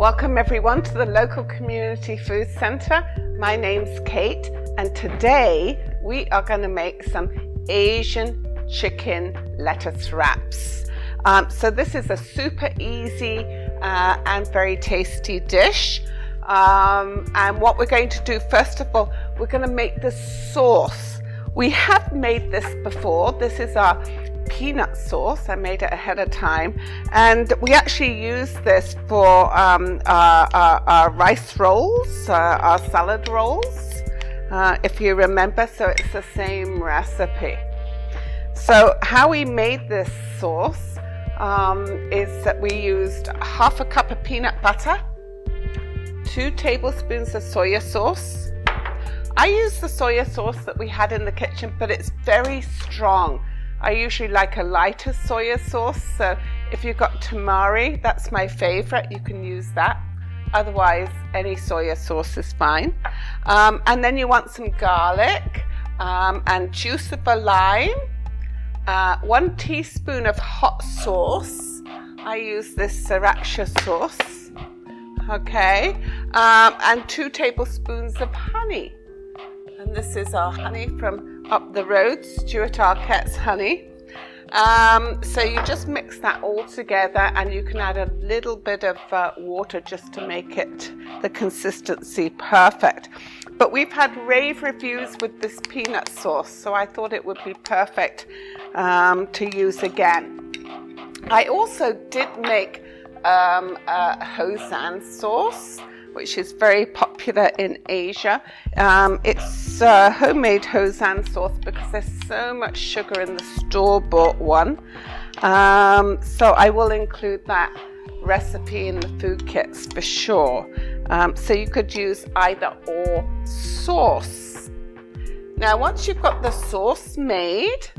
Welcome everyone to the local community food center. My name's Kate and today we are going to make some Asian chicken lettuce wraps. So this is a super easy and very tasty dish. And what we're going to do, first of all, we're going to make the sauce. We have made this before. This is our peanut sauce. I made it ahead of time, and we actually use this for our rice rolls, our salad rolls, if you remember. So it's the same recipe. So how we made this sauce is that we used half a cup of peanut butter, 2 tablespoons of soya sauce. I use the soya sauce that we had in the kitchen, but it's very strong. I usually like a lighter soya sauce, so if you've got tamari, that's my favorite, you can use that. Otherwise, any soya sauce is fine. And then you want some garlic and juice of a lime, 1 teaspoon of hot sauce. I use this sriracha sauce, okay, and 2 tablespoons of honey. And this is our honey from up the road, Stuart Arquette's honey. So you just mix that all together, and you can add a little bit of water just to make it the consistency perfect. But we've had rave reviews with this peanut sauce, so I thought it would be perfect to use again. I also did make a Hoisin sauce, which is very popular in Asia. It's homemade Hoisin sauce because there's so much sugar in the store-bought one. So I will include that recipe in the food kits for sure. So you could use either or sauce. Now once you've got the sauce made,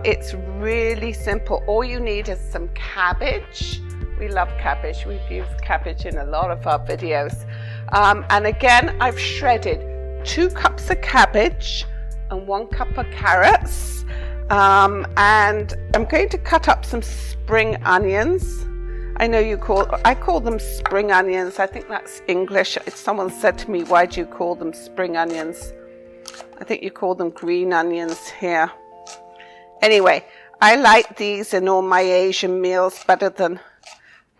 it's really simple. All you need is some cabbage. We love cabbage. We've used cabbage in a lot of our videos. And again, I've shredded 2 cups of cabbage and 1 cup of carrots. And I'm going to cut up some spring onions. I know I call them spring onions. I think that's English. Someone said to me, why do you call them spring onions? I think you call them green onions here. Anyway, I like these in all my Asian meals better than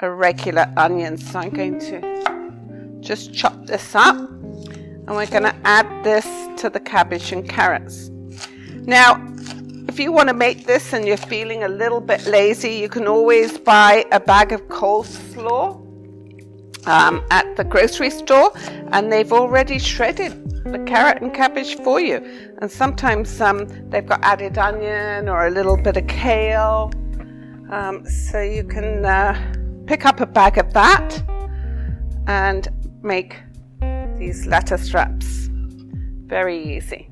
a regular onion. So I'm going to just chop this up, and we're going to add this to the cabbage and carrots. Now, if you want to make this and you're feeling a little bit lazy, you can always buy a bag of coleslaw at the grocery store, and they've already shredded the carrot and cabbage for you. And sometimes they've got added onion or a little bit of kale, so you can pick up a bag of that and make these lettuce wraps. Very easy.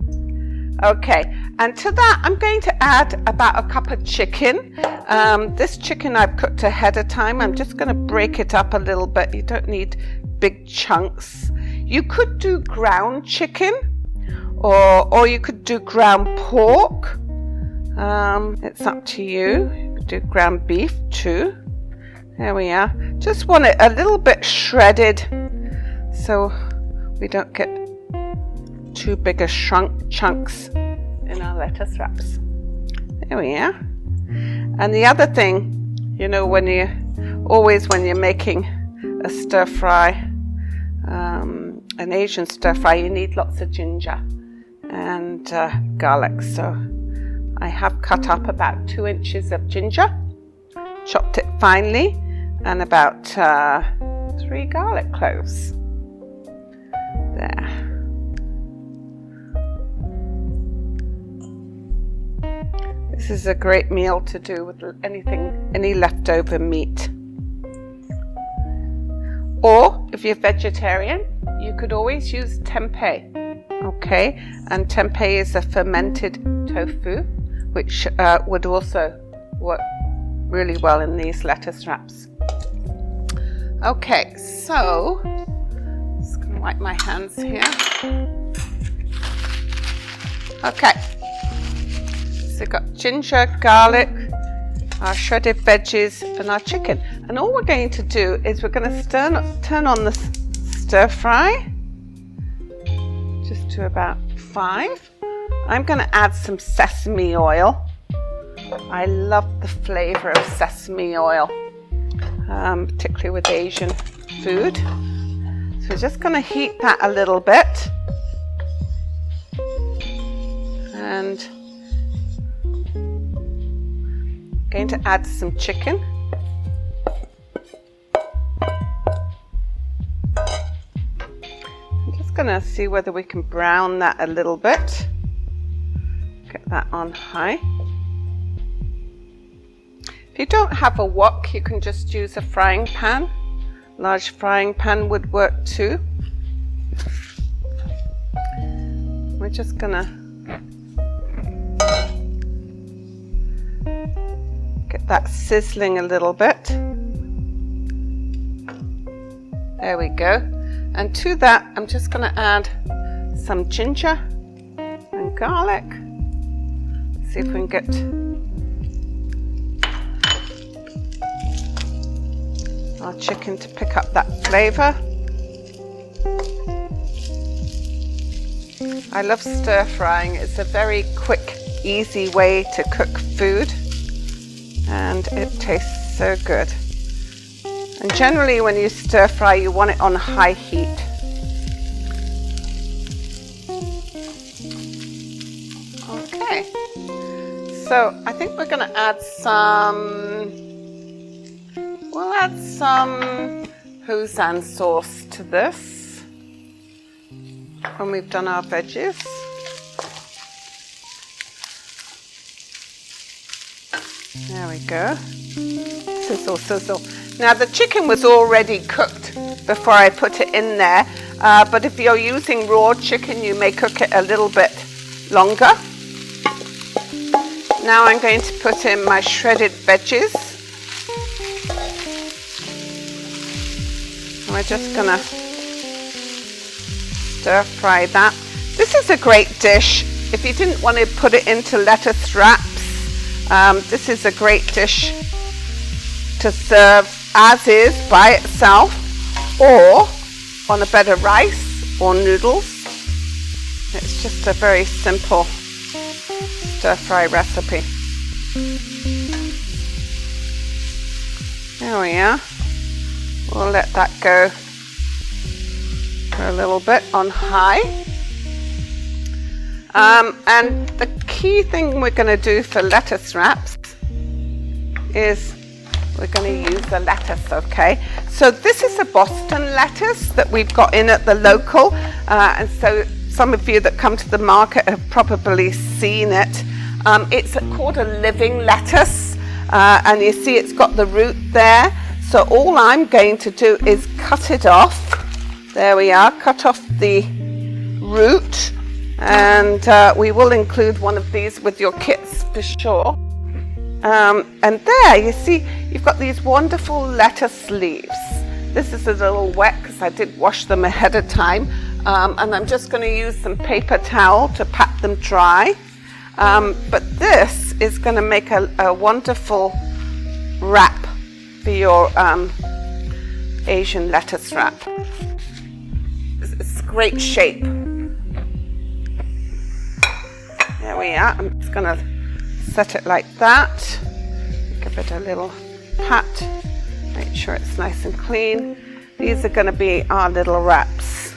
Okay, and to that I'm going to add about a cup of chicken. This chicken I've cooked ahead of time. I'm just going to break it up a little bit. You don't need big chunks. You could do ground chicken, or you could do ground pork. It's up to you. You could do ground beef too. There we are. Just want it a little bit shredded so we don't get too big a chunks in our lettuce wraps. There we are. And the other thing, you know, when you're making a stir fry, an Asian stir fry, you need lots of ginger and garlic. So I have cut up about 2 inches of ginger, chopped it finely, and about 3 garlic cloves. There. This is a great meal to do with any leftover meat. Or if you're vegetarian, you could always use tempeh. Okay, and tempeh is a fermented tofu, which would also work really well in these lettuce wraps. Okay, so just gonna wipe my hands here. Okay, so we've got ginger, garlic, our shredded veggies, and our chicken. And all we're going to do is we're going to turn on the stir fry just to about 5. I'm going to add some sesame oil. I love the flavor of sesame oil, particularly with Asian food. So we're just going to heat that a little bit. And going to add some chicken. I'm just going to see whether we can brown that a little bit. Get that on high. If you don't have a wok, you can just use a frying pan. Large frying pan would work too. We're just going to get that sizzling a little bit. There we go. And to that, I'm just going to add some ginger and garlic. See if we can get our chicken to pick up that flavor. I love stir frying. It's a very quick, easy way to cook food, and it tastes so good. And generally when you stir fry, you want it on high heat. Okay, so I think we're going to add we'll add some Hoisin sauce to this when we've done our veggies. There we go. Sizzle, sizzle. Now the chicken was already cooked before I put it in there, but if you're using raw chicken, you may cook it a little bit longer. Now I'm going to put in my shredded veggies. And we're just gonna stir fry that. This is a great dish. If you didn't want to put it into lettuce wraps, this is a great dish to serve as is by itself, or on a bed of rice or noodles. It's just a very simple stir fry recipe. There we are. We'll let that go for a little bit on high. And the key thing we're going to do for lettuce wraps is we're going to use the lettuce, okay? So this is a Boston lettuce that we've got in at the local, and so some of you that come to the market have probably seen it. It's called a living lettuce, and you see it's got the root there. So all I'm going to do is cut it off. There we are, cut off the root, and we will include one of these with your kits for sure. And there, you see, you've got these wonderful lettuce leaves. This is a little wet because I did wash them ahead of time. And I'm just going to use some paper towel to pat them dry. But this is going to make a wonderful wrap for your Asian lettuce wrap. It's a great shape. There we are. I'm just going to set it like that. Give it a little pat. Make sure it's nice and clean. These are going to be our little wraps.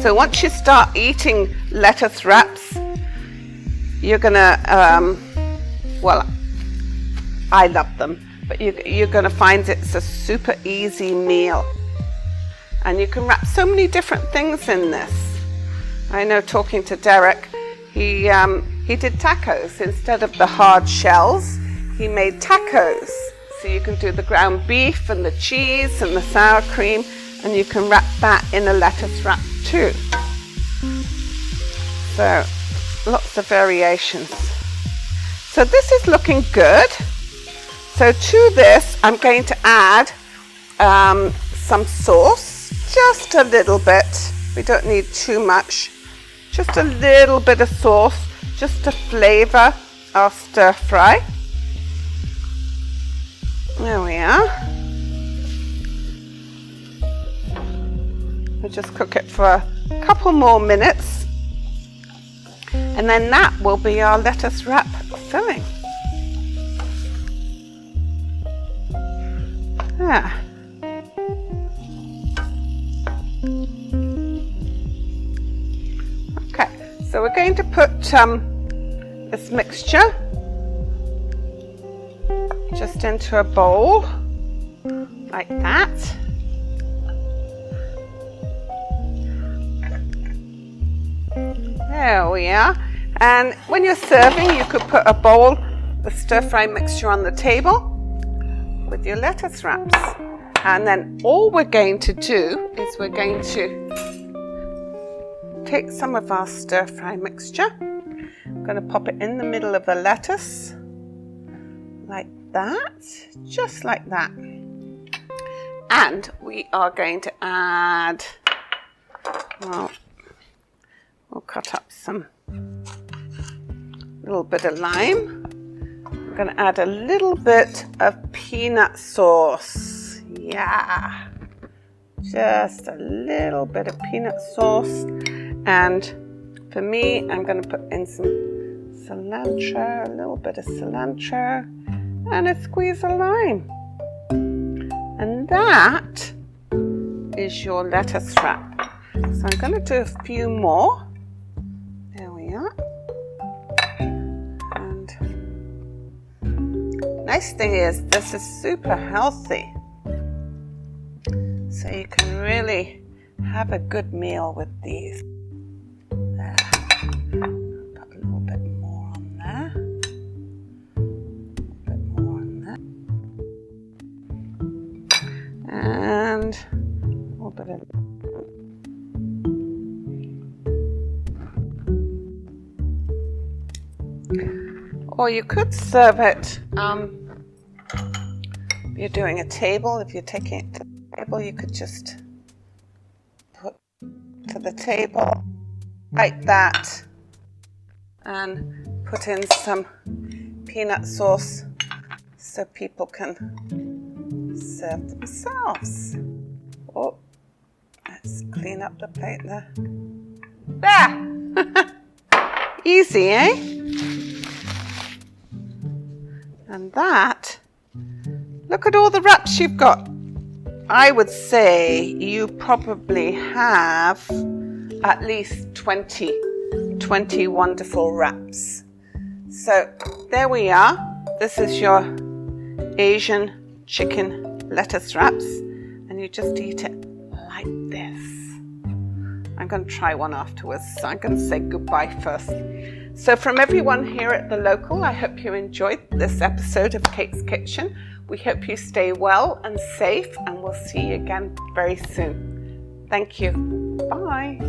So once you start eating lettuce wraps, you're going to, well, I love them, but you're going to find it's a super easy meal. And you can wrap so many different things in this. I know, talking to Derek, he did tacos. Instead of the hard shells, he made tacos. So you can do the ground beef and the cheese and the sour cream, and you can wrap that in a lettuce wrap too. So lots of variations. So this is looking good. So to this, I'm going to add some sauce, just a little bit. We don't need too much. Just a little bit of sauce, just to flavor our stir fry. There we are. We'll just cook it for a couple more minutes, and then that will be our lettuce wrap filling. Yeah. Okay, so we're going to put this mixture just into a bowl like that. There we are. And when you're serving, you could put a bowl of stir-fry mixture on the table with your lettuce wraps. And then all we're going to do is we're going to take some of our stir-fry mixture. I'm going to pop it in the middle of the lettuce like that, just like that. And we are going to add, well, we'll cut up some little bit of lime. I'm going to add a little bit of peanut sauce. Yeah, just a little bit of peanut sauce. And for me, I'm going to put in some cilantro, a little bit of cilantro, and a squeeze of lime. And that is your lettuce wrap. So I'm going to do a few more. There we are. And nice thing is this is super healthy. So you can really have a good meal with these. There. Put a little bit more on there. A little bit more on that. And a little bit of or you could serve it, if you're doing a table, if you're taking it to the table, you could just put to the table like that and put in some peanut sauce so people can serve themselves. Oh, let's clean up the plate there. There! Easy, eh? And that, look at all the wraps you've got. I would say you probably have at least 20 wonderful wraps. So there we are. This is your Asian chicken lettuce wraps, and you just eat it like this. I'm going to try one afterwards, so I'm going to say goodbye first. So from everyone here at The Local, I hope you enjoyed this episode of Kate's Kitchen. We hope you stay well and safe, and we'll see you again very soon. Thank you. Bye.